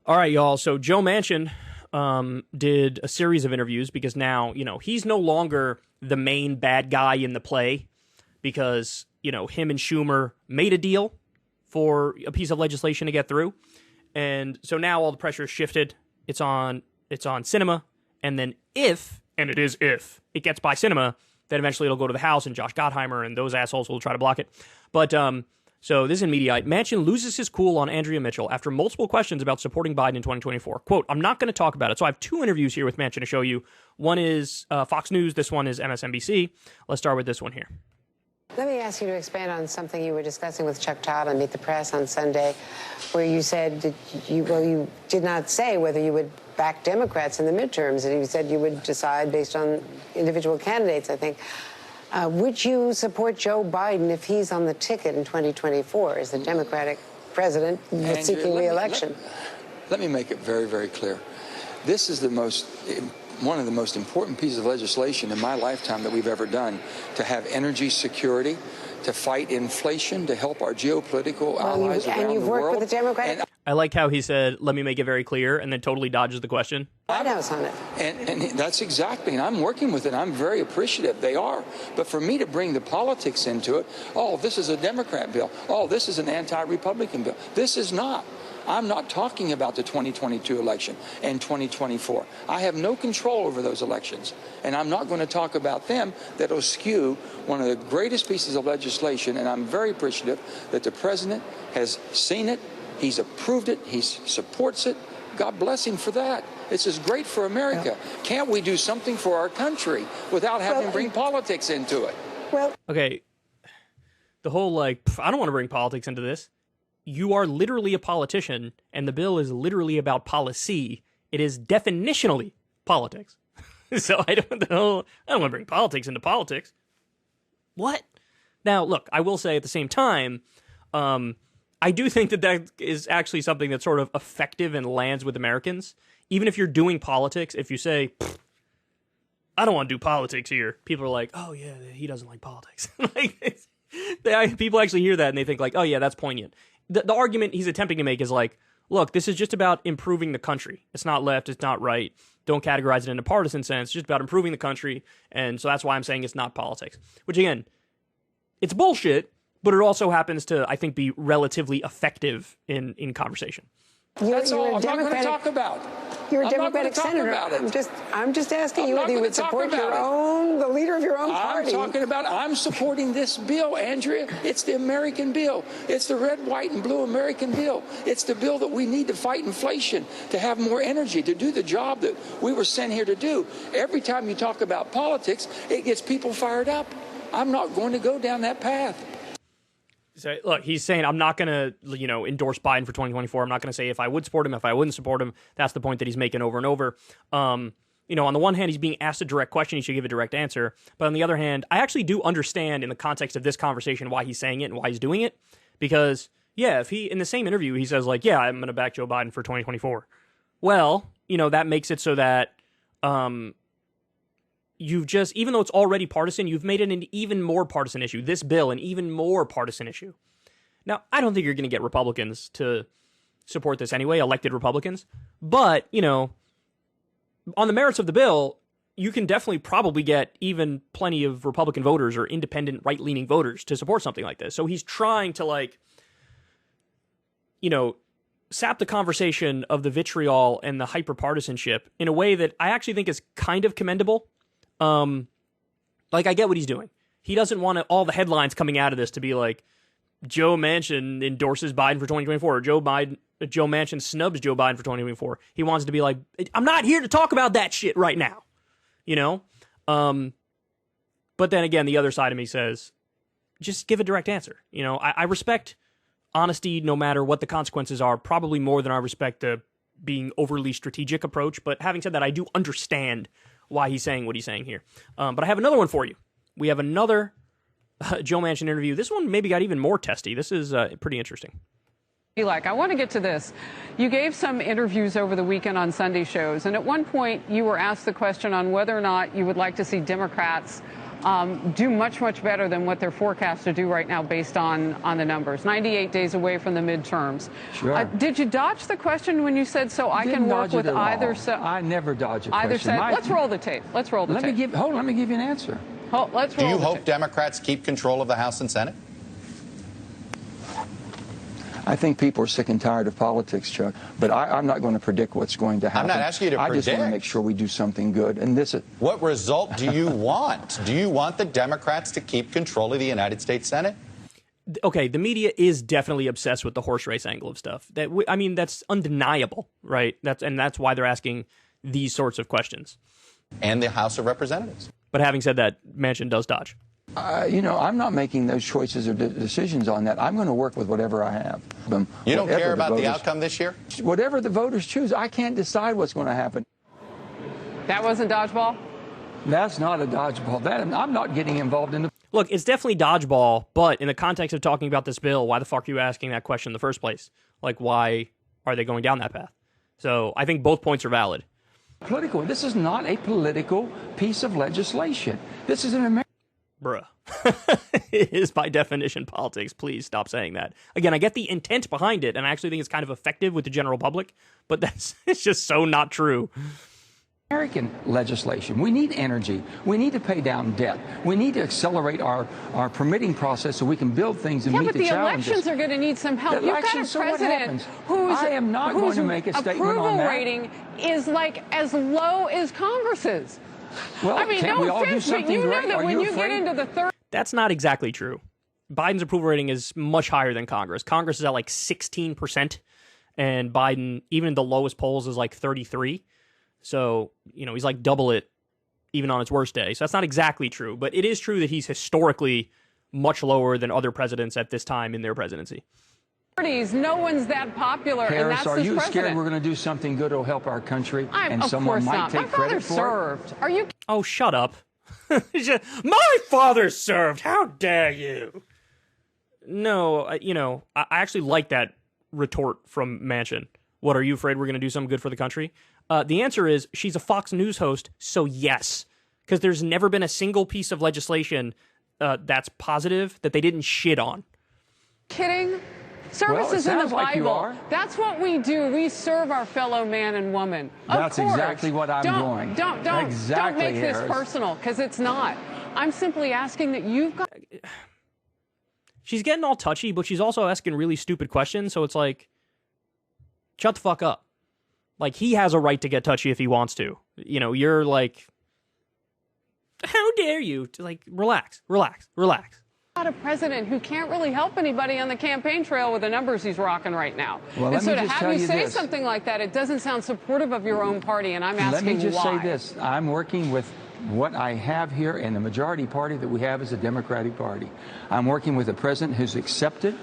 All right, y'all. So Joe Manchin did a series of interviews because now, he's no longer the main bad guy in the play because, him and Schumer made a deal for a piece of legislation to get through. And so now all the pressure is shifted. It's on Sinema. And then if it gets by Sinema, then eventually it'll go to the House and Josh Gottheimer and those assholes will try to block it. But so this is in Mediaite. Manchin loses his cool on Andrea Mitchell after multiple questions about supporting Biden in 2024. Quote, I'm not going to talk about it. So I have two interviews here with Manchin to show you. One is Fox News. This one is MSNBC. Let's start with this one here. Let me ask you to expand on something you were discussing with Chuck Todd on Meet the Press on Sunday, where you said you did not say whether you would back Democrats in the midterms, and you said you would decide based on individual candidates, I think. Would you support Joe Biden if he's on the ticket in 2024 as the Democratic president seeking re-election? Let me make it very, very clear. This is one of the most important pieces of legislation in my lifetime that we've ever done, to have energy security, to fight inflation, to help our geopolitical allies around the world. And you've worked with the Democratic... I like how he said, let me make it very clear, and then totally dodges the question. White House on it. And that's exactly, and I'm working with it. I'm very appreciative. They are. But for me to bring the politics into it, oh, this is a Democrat bill. Oh, this is an anti-Republican bill. This is not. I'm not talking about the 2022 election and 2024. I have no control over those elections, and I'm not going to talk about them. That'll skew one of the greatest pieces of legislation, and I'm very appreciative that the president has seen it, he's approved it, he supports it. God bless him for that. This is great for America. Yeah. Can't we do something for our country without having to bring politics into it? Well, okay, the whole, I don't want to bring politics into this. You are literally a politician, and the bill is literally about policy. It is definitionally politics. So I don't want to bring politics into politics. What? Now, look, I will say at the same time, I do think that is actually something that's sort of effective and lands with Americans. Even if you're doing politics, if you say, I don't want to do politics here, people are like, oh yeah, he doesn't like politics. People actually hear that and they think like, oh yeah, that's poignant. The argument he's attempting to make is like, look, this is just about improving the country. It's not left, it's not right. Don't categorize it in a partisan sense. It's just about improving the country. And so that's why I'm saying it's not politics. Which again, it's bullshit, but it also happens to, I think, be relatively effective in conversation. That's all I'm not going to talk about. You're a Democratic senator. I'm just asking you whether you would support the leader of your own party. I'm supporting this bill, Andrea. It's the American bill. It's the red, white, and blue American bill. It's the bill that we need to fight inflation, to have more energy, to do the job that we were sent here to do. Every time you talk about politics, it gets people fired up. I'm not going to go down that path. So, look, he's saying I'm not going to, endorse Biden for 2024. I'm not going to say if I would support him, if I wouldn't support him. That's the point that he's making over and over. On the one hand, he's being asked a direct question. He should give a direct answer. But on the other hand, I actually do understand in the context of this conversation why he's saying it and why he's doing it. Because, yeah, if he, in the same interview, he says, like, yeah, I'm going to back Joe Biden for 2024. Well, that makes it so that you've just, even though it's already partisan, you've made it an even more partisan issue. This bill, an even more partisan issue. Now, I don't think you're going to get Republicans to support this anyway, elected Republicans. But, on the merits of the bill, you can definitely probably get even plenty of Republican voters or independent right-leaning voters to support something like this. So he's trying to, sap the conversation of the vitriol and the hyper-partisanship in a way that I actually think is kind of commendable. I get what he's doing. He doesn't want all the headlines coming out of this to be like, Joe Manchin endorses Biden for 2024, or Joe Manchin snubs Joe Biden for 2024. He wants it to be like, I'm not here to talk about that shit right now, But then again, the other side of me says, just give a direct answer. I respect honesty no matter what the consequences are, probably more than I respect the being overly strategic approach. But having said that, I do understand why he's saying what he's saying here. But I have another one for you. We have another Joe Manchin interview. This one maybe got even more testy. This is pretty interesting. I want to get to this. You gave some interviews over the weekend on Sunday shows, and at one point you were asked the question on whether or not you would like to see Democrats do much, much better than what they're forecast to do right now based on the numbers. 98 days away from the midterms. Sure. Did you dodge the question when you said, so I can work with either side? I never dodge a either question. Side. Let's roll the tape. Let's roll the tape. Let me give you an answer. Let's roll Do you the hope tape. Democrats keep control of the House and Senate? I think people are sick and tired of politics, Chuck. But I'm not going to predict what's going to happen. I'm not asking you to I just want to predict. make sure we do something good. And this is... What result do you want? Do you want the Democrats to keep control of the United States Senate? Okay, the media is definitely obsessed with the horse race angle of stuff. I mean, that's undeniable, right? That's why they're asking these sorts of questions. And the House of Representatives. But having said that, Manchin does dodge. I'm not making those choices or decisions on that. I'm going to work with whatever I have. You don't care about the outcome this year? Whatever the voters choose, I can't decide what's going to happen. That wasn't dodgeball? That's not a dodgeball. I'm not getting involved in the... Look, it's definitely dodgeball, but in the context of talking about this bill, why the fuck are you asking that question in the first place? Like, why are they going down that path? So I think both points are valid. Political. This is not a political piece of legislation. This is an American... Bruh. It is by definition politics. Please stop saying that. Again, I get the intent behind it, and I actually think it's kind of effective with the general public, but it's just so not true. American legislation. We need energy. We need to pay down debt. We need to accelerate our permitting process so we can build things and meet the challenges. Yeah, but the elections are going to need some help. You've got a president whose I am not going to make a statement on that. approval rating is like as low as Congress's. Well, I mean, can't no we all do offense, but something you know great? that Are when you you get afraid? into the third... That's not exactly true. Biden's approval rating is much higher than Congress. Congress is at like 16%, and Biden, even in the lowest polls, is like 33%. So, he's like double it even on its worst day. So that's not exactly true, but it is true that he's historically much lower than other presidents at this time in their presidency. No one's that popular, and Harris, that's are this you president. scared we're going to do something good that'll help our country and of someone course might not. take My father credit for it? served. Are you... Oh, shut up. My father served. How dare you? No, I actually like that retort from Manchin. What, are you afraid we're going to do something good for the country? The answer is she's a Fox News host, so yes. Because there's never been a single piece of legislation that's positive that they didn't shit on. Kidding? Service is in the Bible. Like you are. That's what we do. We serve our fellow man and woman. That's of course. exactly what I'm doing. Don't make this personal, because it's not. I'm simply asking that you've got... She's getting all touchy, but she's also asking really stupid questions, so it's like, shut the fuck up. Like, he has a right to get touchy if he wants to. You're like, how dare you? Like, relax. Not a president who can't really help anybody on the campaign trail with the numbers he's rocking right now. Well, and so to just have tell you say this. something like that, it doesn't sound supportive of your own party, and I'm asking why. Let me just say this. I'm working with what I have here, and the majority party that we have is the Democratic Party. I'm working with a president who's accepted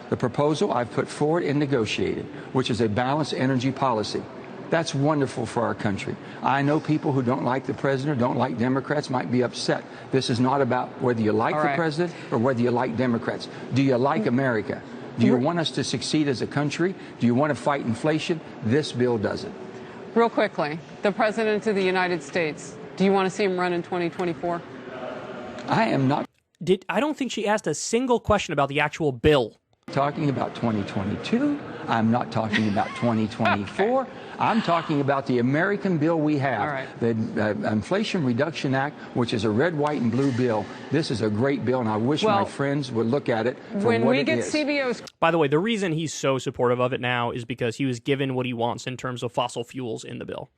the proposal I've put forward and negotiated, which is a balanced energy policy. That's wonderful for our country. I know people who don't like the president, don't like Democrats, might be upset. This is not about whether you like the president or whether you like Democrats. Do you like America? Do you want us to succeed as a country? Do you want to fight inflation? This bill doesn't. Real quickly, the president of the United States, do you want to see him run in 2024? I am not I don't think she asked a single question about the actual bill. talking about 2022. I'm not talking about 2024. I'm talking about the American bill we have, the Inflation Reduction Act, which is a red, white, and blue bill. This is a great bill, and I wish my friends would look at it for when what we it get is. CBO's... By the way, the reason he's so supportive of it now is because he was given what he wants in terms of fossil fuels in the bill.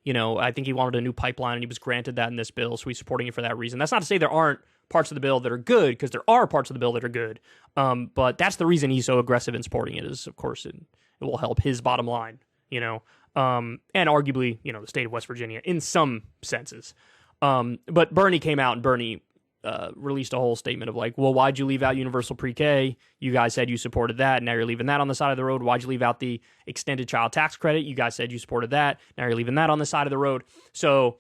I think he wanted a new pipeline, and he was granted that in this bill, so he's supporting it for that reason. That's not to say there aren't parts of the bill that are good, because there are parts of the bill that are good. But that's the reason he's so aggressive in supporting it, is, of course, it will help his bottom line, and arguably, the state of West Virginia in some senses. But Bernie came out, and Bernie released a whole statement of like, well, why'd you leave out universal pre-K? You guys said you supported that. Now you're leaving that on the side of the road. Why'd you leave out the extended child tax credit? You guys said you supported that. Now you're leaving that on the side of the road. So,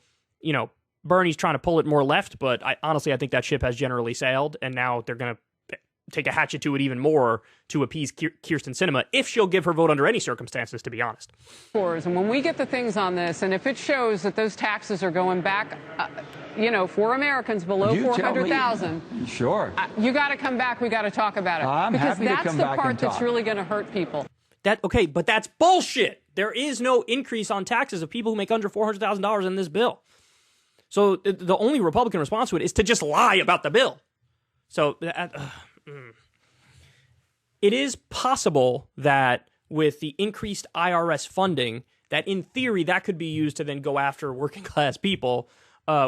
Bernie's trying to pull it more left, but honestly, I think that ship has generally sailed, and now they're going to take a hatchet to it even more to appease Kyrsten Sinema, if she'll give her vote under any circumstances, to be honest. And when we get the things on this, and if it shows that those taxes are going back, for Americans below 400,000, sure, you got to come back. We got to talk about it. I'm because happy to that's come the back part and that's talk. really going to hurt people. But that's bullshit. There is no increase on taxes of people who make under $400,000 in this bill. So the only Republican response to it is to just lie about the bill. So it is possible that with the increased IRS funding, that in theory that could be used to then go after working class people,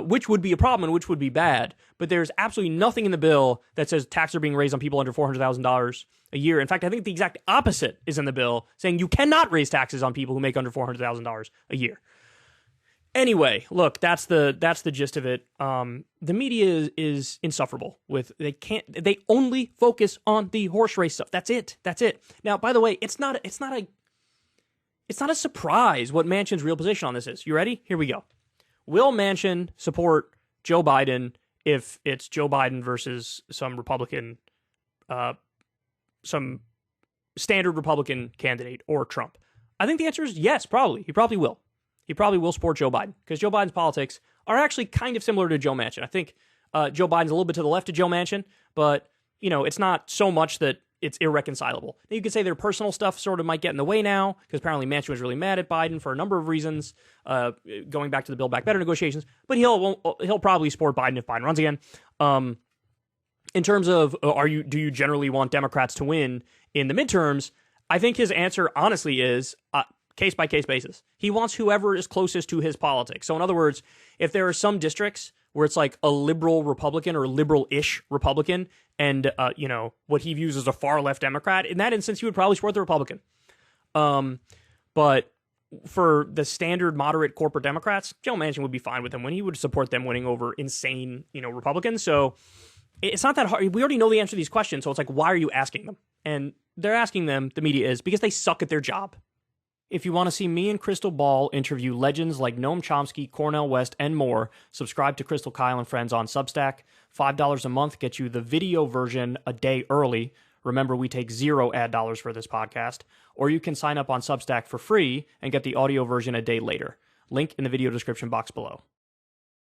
which would be a problem and which would be bad. But there's absolutely nothing in the bill that says taxes are being raised on people under $400,000 a year. In fact, I think the exact opposite is in the bill, saying you cannot raise taxes on people who make under $400,000 a year. Anyway, look, that's the gist of it. The media is insufferable with they only focus on the horse race stuff. That's it. Now, by the way, it's not a surprise what Manchin's real position on this is. You ready? Here we go. Will Manchin support Joe Biden if it's Joe Biden versus some Republican, some standard Republican candidate or Trump? I think the answer is yes, probably. He probably will. He probably will support Joe Biden because Joe Biden's politics are actually kind of similar to Joe Manchin. I think Joe Biden's a little bit to the left of Joe Manchin, but, it's not so much that it's irreconcilable. Now, you could say their personal stuff sort of might get in the way now because apparently Manchin was really mad at Biden for a number of reasons, going back to the Build Back Better negotiations, but he'll probably support Biden if Biden runs again. In terms of do you generally want Democrats to win in the midterms? I think his answer honestly is case-by-case basis. He wants whoever is closest to his politics. So in other words, if there are some districts where it's like a liberal Republican or liberal-ish Republican and, what he views as a far-left Democrat, in that instance, he would probably support the Republican. But for the standard moderate corporate Democrats, Joe Manchin would be fine with him when he would support them winning over insane, Republicans. So it's not that hard. We already know the answer to these questions. So it's like, why are you asking them? And they're asking them, the media is, because they suck at their job. If you want to see me and Crystal Ball interview legends like Noam Chomsky, Cornel West, and more, subscribe to Crystal Kyle and Friends on Substack. $5 a month gets you the video version a day early. Remember, we take 0 ad dollars for this podcast. Or you can sign up on Substack for free and get the audio version a day later. Link in the video description box below.